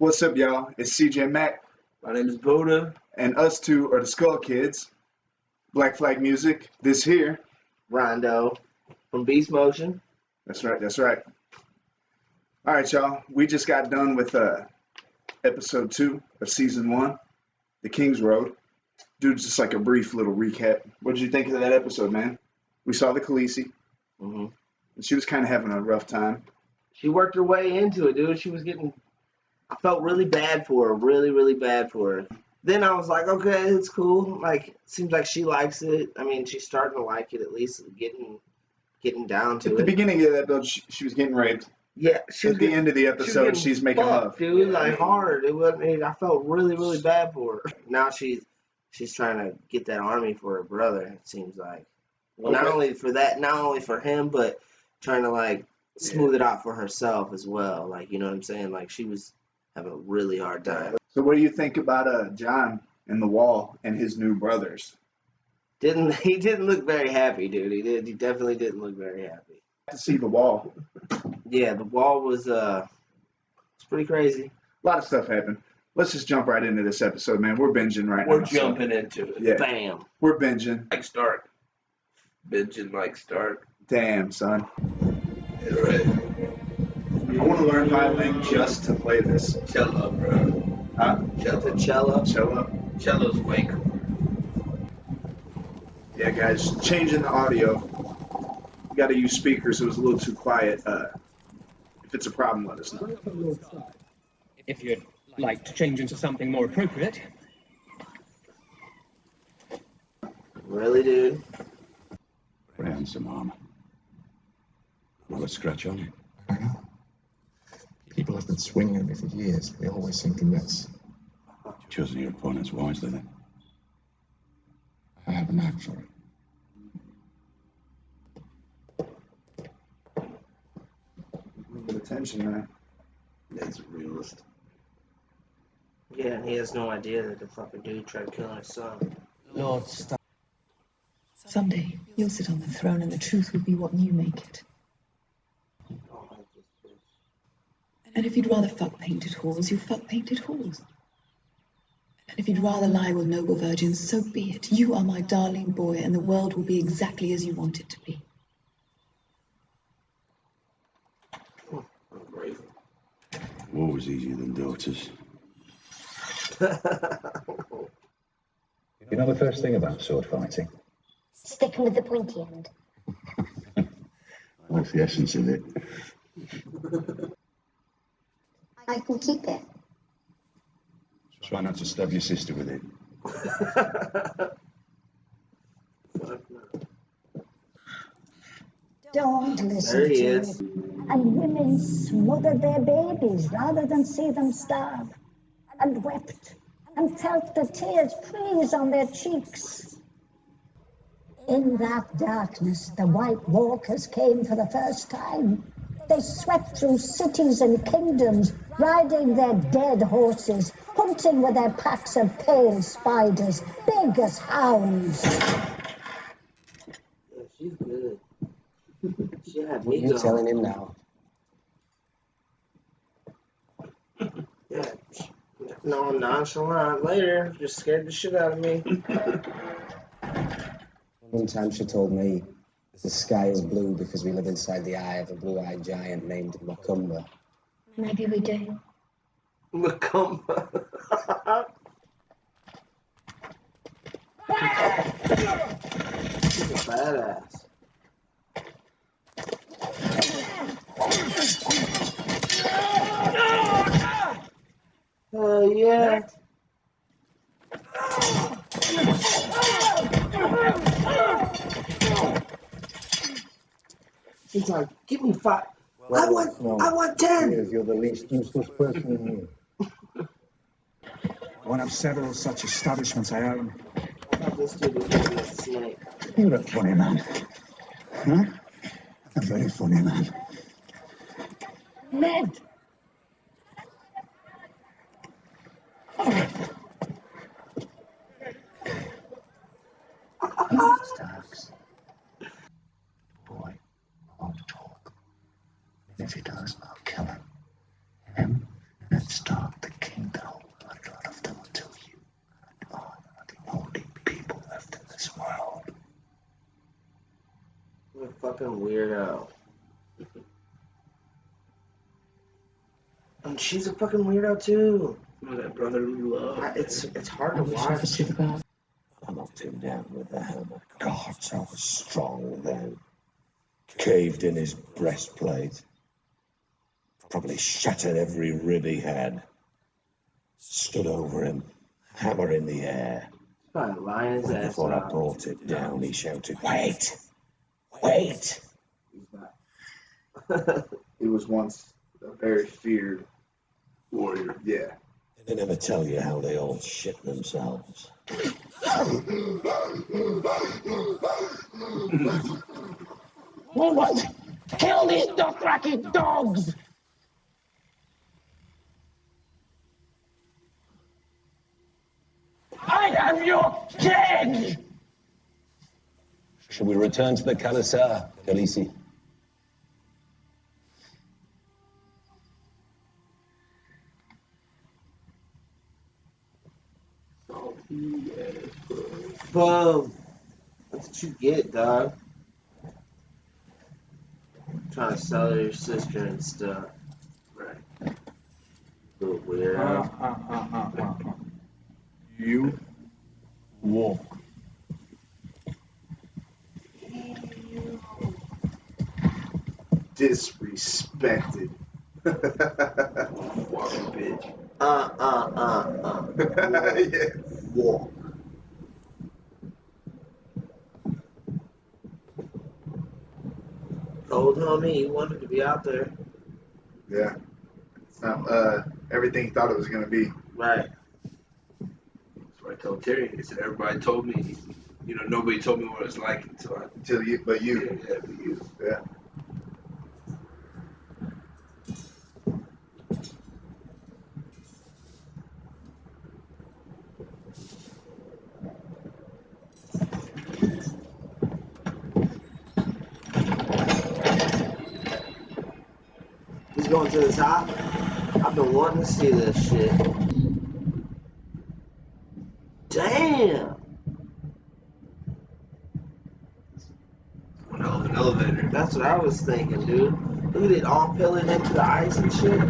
What's up, y'all? It's CJ Mack. My name is Buddha. And us two are the Skull Kids. Black Flag Music. This here. Rondo from Beast Motion. That's right. All right, y'all. We just got done with episode 2 of season 1, The King's Road. Dude, just like a brief little recap. What did you think of that episode, man? We saw the Khaleesi. Mm-hmm. And she was kind of having a rough time. She worked her way into it, dude. She was getting... I felt really bad for her. Really, really bad for her. Then I was like, okay, it's cool. Like, seems like she likes it. I mean, she's starting to like it, at least getting down to it. At the beginning of that build, she was getting raped. Yeah, at the end of the episode, she's making love. Dude, like hard. It wasn't. I felt really, really bad for her. Now she's trying to get that army for her brother. It seems like. Well, okay. Not only for him, but trying to like smooth it out for herself as well. Like, you know what I'm saying? Like, she was having a really hard time. So, what do you think about John in the Wall and his new brothers? He didn't look very happy, dude. He definitely didn't look very happy. To see the Wall. Yeah, the Wall was it's pretty crazy. A lot of stuff happened. Let's just jump right into this episode, man. We're binging right now. We're jumping into it. Yeah. Bam. We're binging. Like Stark. Binging like Stark. Damn, son. Yeah, right. I want to learn violin just to play this. Cello, bro. Huh? The cello. Cello's way cool. Yeah, guys, changing the audio. We got to use speakers, so it was a little too quiet. If it's a problem, let us know. If you'd like to change into something more appropriate. Really, dude? Very handsome armor. Not a scratch on it. I know. People have been swinging at me for years. They always seem to miss. Choosing your opponents wisely, then. I have a knack for it. Good attention, man. That's a realist. Yeah, and he has no idea that the fucking dude tried killing his son. Lord, stop. Someday, you'll sit on the throne and the truth will be what you make it. And if you'd rather fuck painted halls, you fuck painted halls. And if you'd rather lie with noble virgins, so be it. You are my darling boy, and the world will be exactly as you want it to be. War was easier than daughters. You know the first thing about sword fighting? Sticking with the pointy end. That's the essence of it. I can keep it. Try not to stab your sister with it. Don't listen to it. And women smothered their babies rather than see them starve, and wept, and felt the tears freeze on their cheeks. In that darkness, the White Walkers came for the first time. They swept through cities and kingdoms, riding their dead horses, hunting with their packs of pale spiders, big as hounds. Yeah, she's good. She had me What are you telling him now? Yeah. No, I'm nonchalant later. Just scared the shit out of me. One time she told me the sky is blue because we live inside the eye of a blue-eyed giant named Macumba. Maybe we do. Macumba. She's a badass. Yeah. He's like, give me 5. I want 10. You're the least useless person in here. One of several such establishments I own. This dude is gonna be a snake. You're a funny man. Huh? A very funny man. Ned! Starks. Boy, won't talk. If he does, I'll kill him. Him and Stark the fucking weirdo. And she's a fucking weirdo too. That brotherly love. It's hard to I wish I could watch. see the girl. I knocked him down with the hammer. God, I was strong then. Caved in his breastplate. Probably shattered every rib he had. Stood over him, hammer in the air. Probably lying his ass Before I off. brought it down, he shouted, "Wait! Wait!" He was once a very feared warrior. Yeah. They never tell you how they all shit themselves. What? Kill these Dothraki dogs! I am your king! Should we return to the Khalasar, Khaleesi? Boom. That's what you get, dog. Trying to sell your sister and stuff. Right. Little weirdo. You walk. Disrespected. Walking bitch. Yeah. Walk. Told homie he wanted to be out there. Yeah. It's not everything he thought it was gonna be. Right. That's what I told Terry. He said everybody told me, nobody told me what it's like until you. But you. Yeah. He's going to the top. I've been wanting to see this shit. Damn. One hell of an elevator. That's what I was thinking, dude. Look at it all peeling into the ice and shit.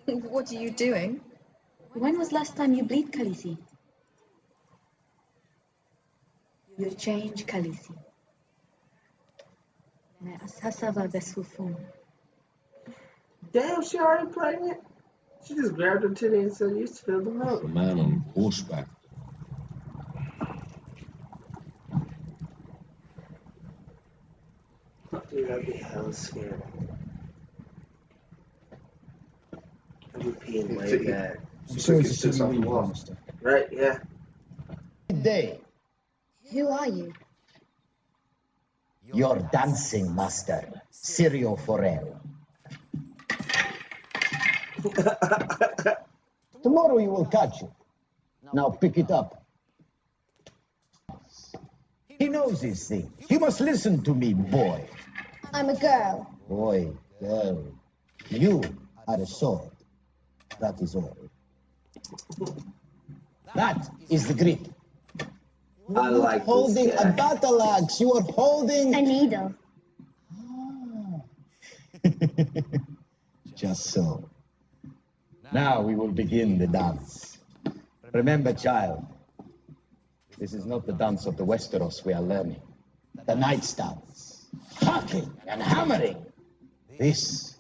What are you doing? When was last time you bleed, Khaleesi? You've changed, Khaleesi. Damn, she already pregnant? She just grabbed her titty and said, you spilled the milk. A man on horseback. Dude, I'd be hella scared. I'd be peeing way bad. I'm sure it's a silly monster. Right, yeah. Good day. Who are you? Your dancing master, Sirio Forel. Tomorrow you will catch it. Now pick it up. He knows his thing. You must listen to me, boy. I'm a girl. Boy, girl. You are a sword. That is all. That is the grip. You I are not like holding this guy. a battle axe. You are holding A needle. Just so. Now we will begin the dance. Remember, child, this is not the dance of the Westeros we are learning. The Knight's dance. Hacking and hammering. This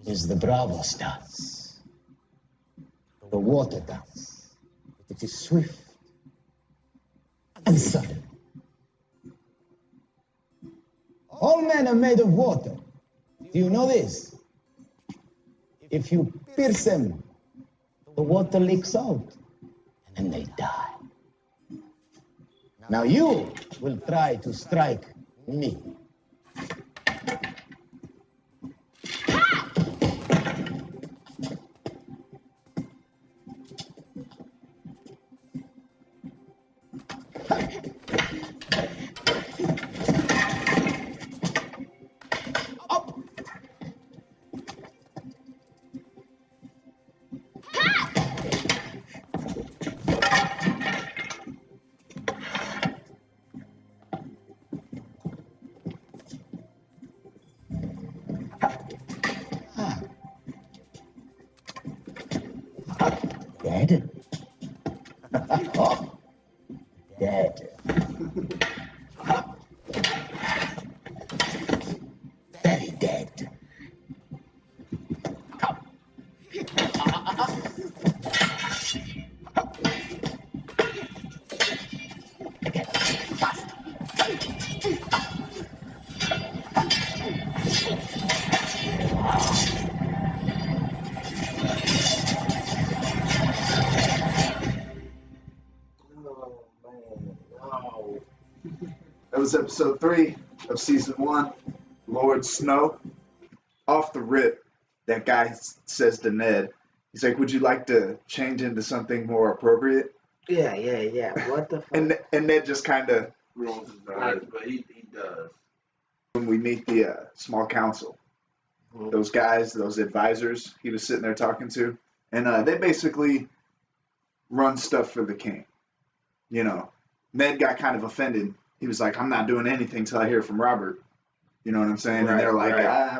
is the Bravos dance. The water dance. It is swift and sudden. All men are made of water. Do you know this? If you pierce them, the water leaks out and they die. Now you will try to strike me. was episode 3 of season 1, Lord Snow. Off the rip, that guy says to Ned, he's like, would you like to change into something more appropriate? Yeah. What the fuck? And Ned just kind of rolls his eyes, but he does. When we meet the small council, those guys, those advisors he was sitting there talking to, and they basically run stuff for the king. You know, Ned got kind of offended. He was like, I'm not doing anything till I hear from Robert. You know what I'm saying? And they're like,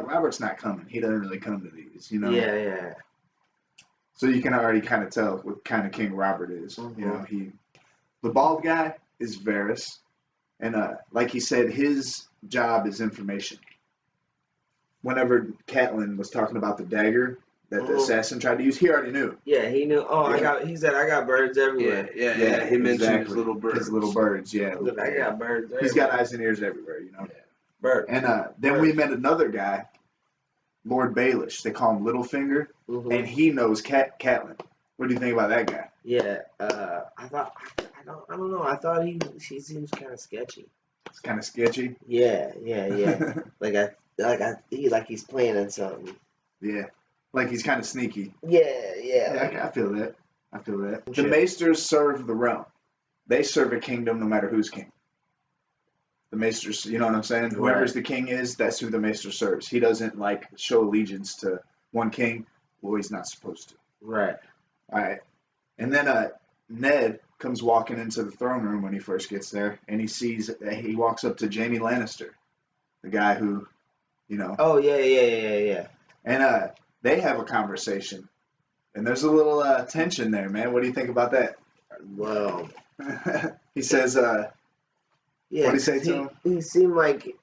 Robert's not coming. He doesn't really come to these, you know? Yeah. So you can already kind of tell what kind of king Robert is. You know, the bald guy is Varys. And like he said, his job is information. Whenever Catelyn was talking about the dagger that the assassin tried to use, he already knew. Yeah, he knew. Oh, Yeah. he said, I got birds everywhere. Yeah. He mentioned his little birds. His little birds, yeah. I got birds everywhere. He's got eyes and ears everywhere, you know. Yeah. Birds. And then we met another guy, Lord Baelish. They call him Littlefinger, and he knows Catelyn. What do you think about that guy? Yeah, I don't know. I thought she seems kind of sketchy. It's kind of sketchy. Yeah. like he's planning something. Yeah, like he's kind of sneaky. Yeah. I feel that. The Maesters serve the realm. They serve a kingdom no matter who's king. The Maesters, you know what I'm saying? Whoever's the king is, that's who the Maester serves. He doesn't like show allegiance to one king. Well, he's not supposed to. Right. All right. And then Ned comes walking into the throne room when he first gets there, and he walks up to Jaime Lannister, the guy who, you know. Oh, yeah. And they have a conversation. And there's a little tension there, man. What do you think about that? Well. He says, what did he say to him? He seemed like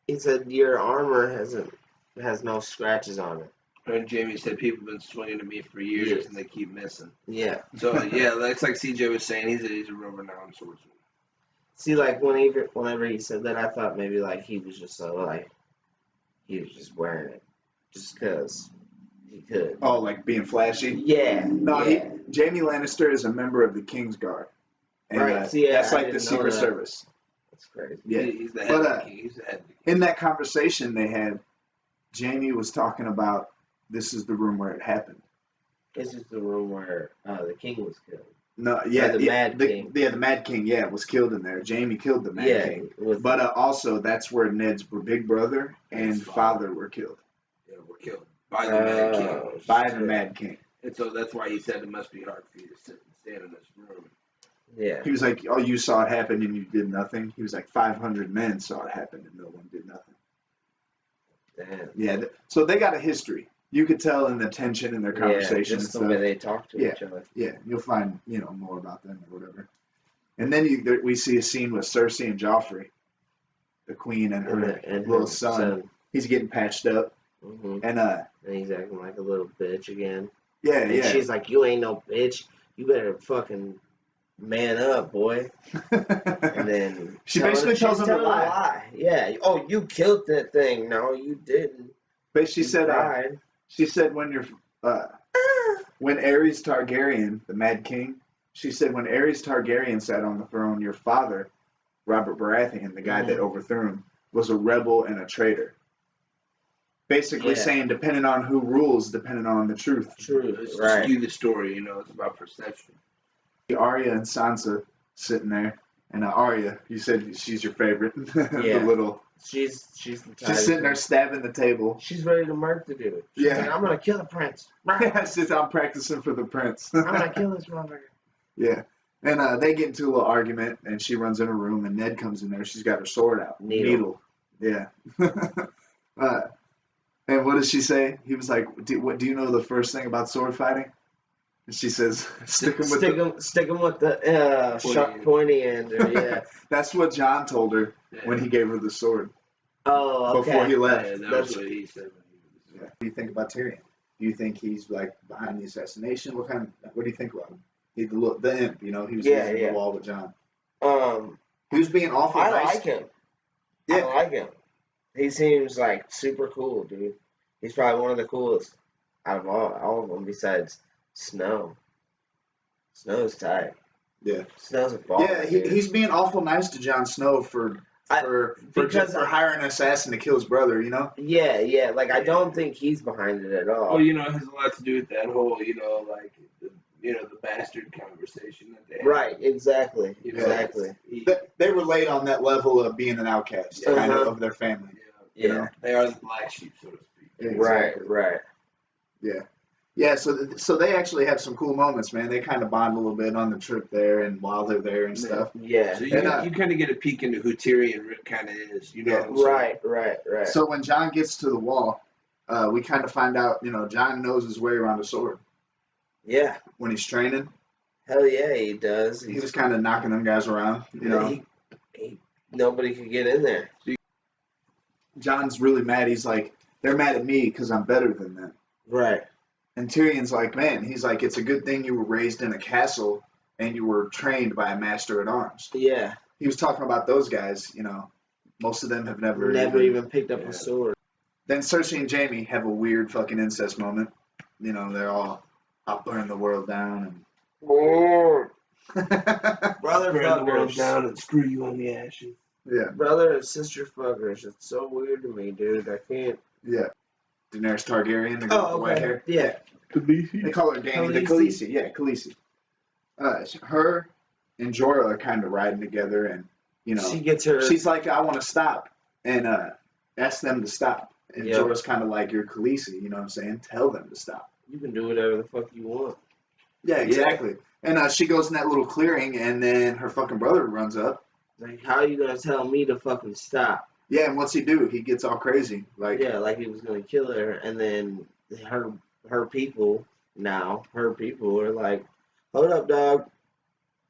he said your armor has no scratches on it. And Jamie said people have been swinging at me for years and they keep missing. Yeah. So yeah, it's like CJ was saying, he's a real renowned swordsman. See, like whenever he said that, I thought maybe like he was just he was just wearing it just because he could. Oh, like being flashy? Yeah. No, yeah. Jaime Lannister is a member of the Kingsguard. And, right. That's like the Secret Service. That's crazy. Yeah. He's the head of the king. He's the head of the king. In that conversation they had, Jaime was talking about this is the room where it happened. This is the room where the king was killed. No, yeah, the Mad King. Yeah, the Mad King, was killed in there. Jaime killed the Mad King. But also, that's where Ned's big brother and father were killed. Yeah, were killed by the Mad King. By the Mad King. And so that's why he said it must be hard for you to sit and stand in this room. Yeah. He was like, oh, you saw it happen and you did nothing? He was like, 500 men saw it happen and no one did nothing. Damn. Yeah, so they got a history. You could tell in the tension in their conversation. Just the way they talk to each other. Yeah, you'll find more about them or whatever. And then we see a scene with Cersei and Joffrey, the queen and her little son. He's getting patched up, and he's acting like a little bitch again. Yeah, and she's like, "You ain't no bitch. You better fucking man up, boy." And then she basically tells him to lie. Yeah. Oh, you killed that thing. No, you didn't. But she said, when Aerys Targaryen, the Mad King, she said when Aerys Targaryen sat on the throne, your father, Robert Baratheon, the guy that overthrew him, was a rebel and a traitor. Basically saying, depending on who rules, depending on the truth. It's to skew the story, it's about perception. Arya and Sansa sitting there, and Arya, you said she's your favorite. Yeah. The little. She's the type. She's sitting there stabbing the table. She's ready to murk the dude. She's like, I'm gonna kill the prince. I'm practicing for the prince. I'm gonna kill this motherfucker. Yeah. And they get into a little argument, and she runs in her room, and Ned comes in there. She's got her sword out. Needle. Yeah. And what does she say? He was like, do you know the first thing about sword fighting? And she says, stick him with the sharp pointy end. Yeah. That's what John told her when he gave her the sword. Oh, okay. Before he left. Yeah, that's what he said. What do you think about Tyrion? Do you think he's like behind the assassination? What do you think about him? The imp, he was using the wall with John. He was being awful nice. I like him. Yeah. I like him. He seems like super cool, dude. He's probably one of the coolest out of all of them besides Snow. Snow's tight. Yeah. Snow's a baller. Yeah, he's being awful nice to Jon Snow for Because for hiring an assassin to kill his brother, you know? Yeah. Like I don't think he's behind it at all. Well, you know, it has a lot to do with that whole, you know, like the bastard conversation that they had. Right. Exactly. You know, Exactly. They relate on that level of being an outcast, kind of their family. Yeah. You know? They are the black sheep, so to speak. Exactly. Right. Yeah. So they actually have some cool moments, man. They kind of bond a little bit on the trip there and while they're there and stuff. Yeah. So you kind of get a peek into who Tyrion kind of is, you know. Right. So when Jon gets to the wall, we kind of find out, you know, Jon knows his way around a sword. Yeah. When he's training. Hell yeah, he does. He was kind of knocking them guys around, you know. Nobody could get in there. Jon's really mad. He's like, they're mad at me because I'm better than them. Right. And Tyrion's like, man, he's like, it's a good thing you were raised in a castle and you were trained by a master at arms. Yeah. He was talking about those guys, you know. Most of them have never even picked up a sword. Then Cersei and Jaime have a weird fucking incest moment. You know, they're all, I'll burn the world down. Brother Burn the world fuckers. down and screw you on the ashes. Yeah. Brother and sister fuckers. It's so weird to me, dude. I can't. Yeah. Daenerys Targaryen, the girl with the white hair. Yeah. Khaleesi. They call her Dany. The Khaleesi. Yeah, Khaleesi. Her and Jorah are kind of riding together, and, you know. She gets her. She's like, I want to stop, and ask them to stop. And Jorah's kind of like, you're Khaleesi, you know what I'm saying? Tell them to stop. You can do whatever the fuck you want. Yeah, exactly. And she goes in that little clearing, and then her fucking brother runs up. Like, how are you gonna tell me to fucking stop? Yeah, and what's he do? He gets all crazy. Like, yeah, like he was gonna kill her, and then her people are like, hold up, dog.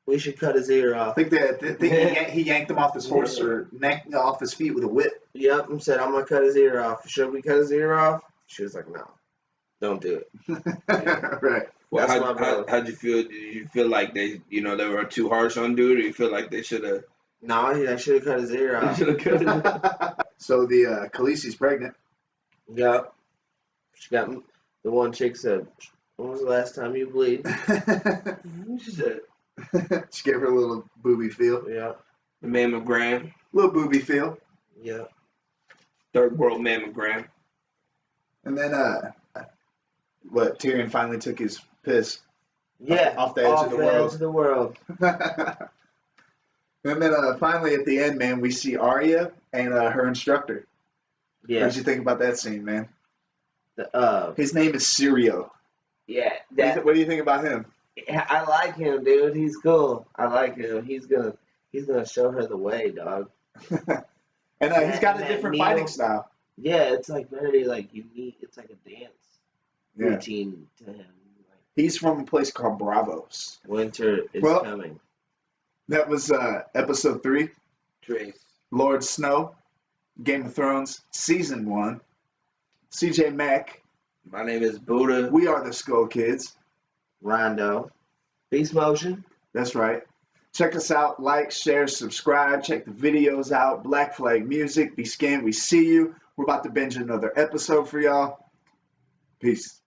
We should cut his ear off. I think he yanked him off his horse or yanked off his feet with a whip. Yep, and said, I'm gonna cut his ear off. Should we cut his ear off? She was like, no, don't do it. Right. Well, how'd you feel? Did you feel like they were too harsh on dude, or you feel like they should have? No, I should have cut his ear off. Should have cut it off. So the Khaleesi's pregnant. Yep. She got the one chick said, when was the last time you bleed? She said. She gave her a little booby feel. Yeah. The mammogram. Little booby feel. Yeah. Third world mammogram. And then Tyrion finally took his piss. Yeah. Off the edge of the world. And then finally at the end, man, we see Arya and her instructor. Yeah. What did you think about that scene, man? His name is Syrio. Yeah. What do you think about him? I like him, dude. He's cool. I like him. He's gonna show her the way, dog. And he's got a different fighting style. Yeah, it's like very like unique. It's like a dance routine to him. He's from a place called Bravos. Winter is coming. That was episode 3. Trace. Lord Snow, Game of Thrones, season 1. CJ Mack. My name is Buddha. We are the Skull Kids. Rondo. Beast Motion. That's right. Check us out. Like, share, subscribe. Check the videos out. Black Flag Music. Be scanned. We see you. We're about to binge another episode for y'all. Peace.